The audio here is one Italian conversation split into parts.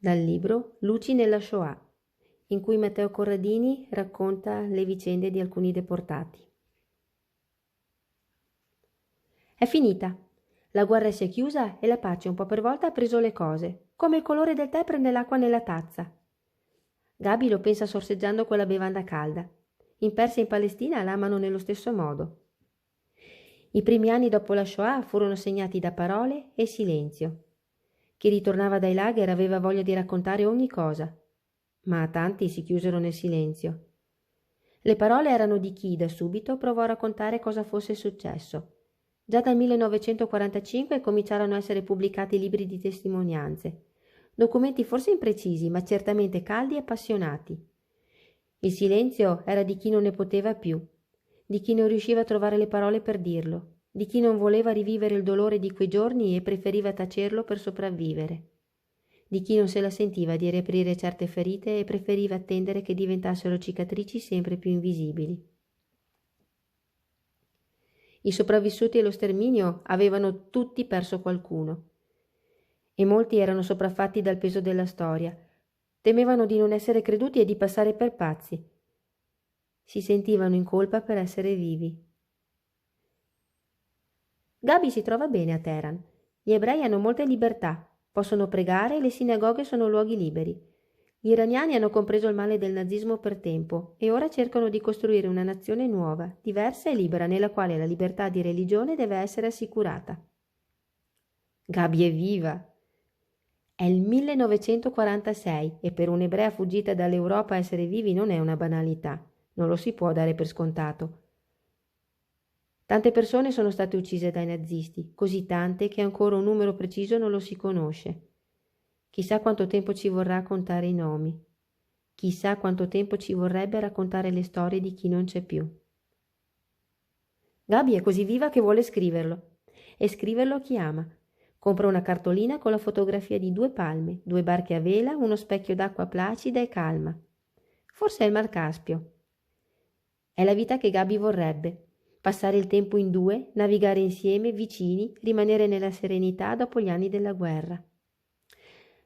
dal libro Luci nella Shoah, in cui Matteo Corradini racconta le vicende di alcuni deportati. È finita. La guerra si è chiusa e la pace un po' per volta ha preso le cose, come il colore del tè prende l'acqua nella tazza. Gabi lo pensa sorseggiando quella bevanda calda. In Persia e in Palestina la amano nello stesso modo. I primi anni dopo la Shoah furono segnati da parole e silenzio. Chi ritornava dai lager aveva voglia di raccontare ogni cosa, ma tanti si chiusero nel silenzio. Le parole erano di chi da subito provò a raccontare cosa fosse successo. Già dal 1945 cominciarono a essere pubblicati libri di testimonianze, documenti forse imprecisi, ma certamente caldi e appassionati. Il silenzio era di chi non ne poteva più, di chi non riusciva a trovare le parole per dirlo, di chi non voleva rivivere il dolore di quei giorni e preferiva tacerlo per sopravvivere, di chi non se la sentiva di riaprire certe ferite e preferiva attendere che diventassero cicatrici sempre più invisibili. I sopravvissuti allo sterminio avevano tutti perso qualcuno e molti erano sopraffatti dal peso della storia, temevano di non essere creduti e di passare per pazzi. Si sentivano in colpa per essere vivi. Gabi si trova bene a Teheran. Gli ebrei hanno molte libertà, possono pregare e le sinagoghe sono luoghi liberi. Gli iraniani hanno compreso il male del nazismo per tempo e ora cercano di costruire una nazione nuova, diversa e libera, nella quale la libertà di religione deve essere assicurata. Gabi è viva! È il 1946 e per un'ebrea fuggita dall'Europa essere vivi non è una banalità, non lo si può dare per scontato. Tante persone sono state uccise dai nazisti, così tante che ancora un numero preciso non lo si conosce. Chissà quanto tempo ci vorrà a contare i nomi. Chissà quanto tempo ci vorrebbe a raccontare le storie di chi non c'è più. Gabi è così viva che vuole scriverlo. E scriverlo a chi ama. Compra una cartolina con la fotografia di 2 palme, 2 barche a vela, uno specchio d'acqua placida e calma. Forse è il Mar Caspio. È la vita che Gabi vorrebbe. Passare il tempo in 2, navigare insieme, vicini, rimanere nella serenità dopo gli anni della guerra.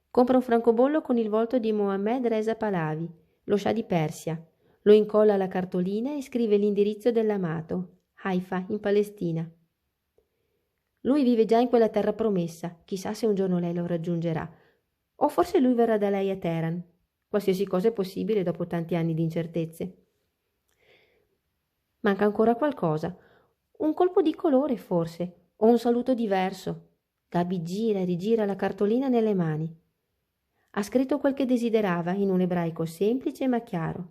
Compra un francobollo con il volto di Mohammed Reza Pahlavi, lo scià di Persia. Lo incolla alla cartolina e scrive l'indirizzo dell'amato, Haifa, in Palestina. Lui vive già in quella terra promessa, chissà se un giorno lei lo raggiungerà. O forse lui verrà da lei a Teheran. Qualsiasi cosa è possibile dopo tanti anni di incertezze. Manca ancora qualcosa. Un colpo di colore, forse, o un saluto diverso. Gabi gira e rigira la cartolina nelle mani. Ha scritto quel che desiderava in un ebraico semplice ma chiaro.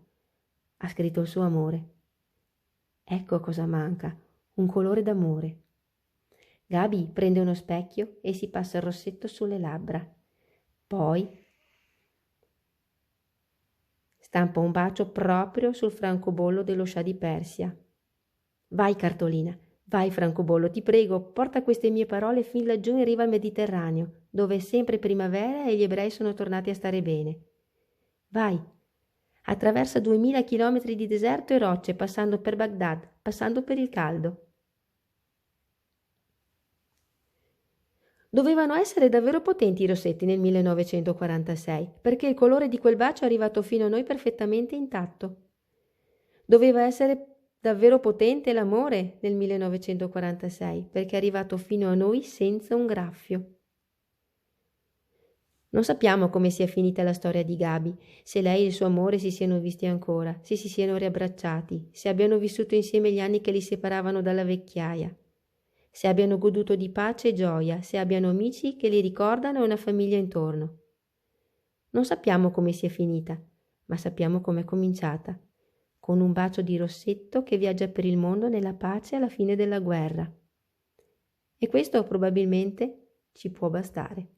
Ha scritto il suo amore. Ecco cosa manca, un colore d'amore. Gabi prende uno specchio e si passa il rossetto sulle labbra. Poi stampa un bacio proprio sul francobollo dello scià di Persia. Vai cartolina, vai francobollo, ti prego, porta queste mie parole fin laggiù in riva al Mediterraneo, dove è sempre primavera e gli ebrei sono tornati a stare bene. Vai, attraversa 2000 chilometri di deserto e rocce, passando per Baghdad, passando per il caldo. Dovevano essere davvero potenti i rossetti nel 1946, perché il colore di quel bacio è arrivato fino a noi perfettamente intatto. Doveva essere davvero potente l'amore nel 1946, perché è arrivato fino a noi senza un graffio. Non sappiamo come sia finita la storia di Gabi, se lei e il suo amore si siano visti ancora, se si siano riabbracciati, se abbiano vissuto insieme gli anni che li separavano dalla vecchiaia, se abbiano goduto di pace e gioia, se abbiano amici che li ricordano e una famiglia intorno. Non sappiamo come sia finita, ma sappiamo com'è cominciata, con un bacio di rossetto che viaggia per il mondo nella pace alla fine della guerra. E questo probabilmente ci può bastare.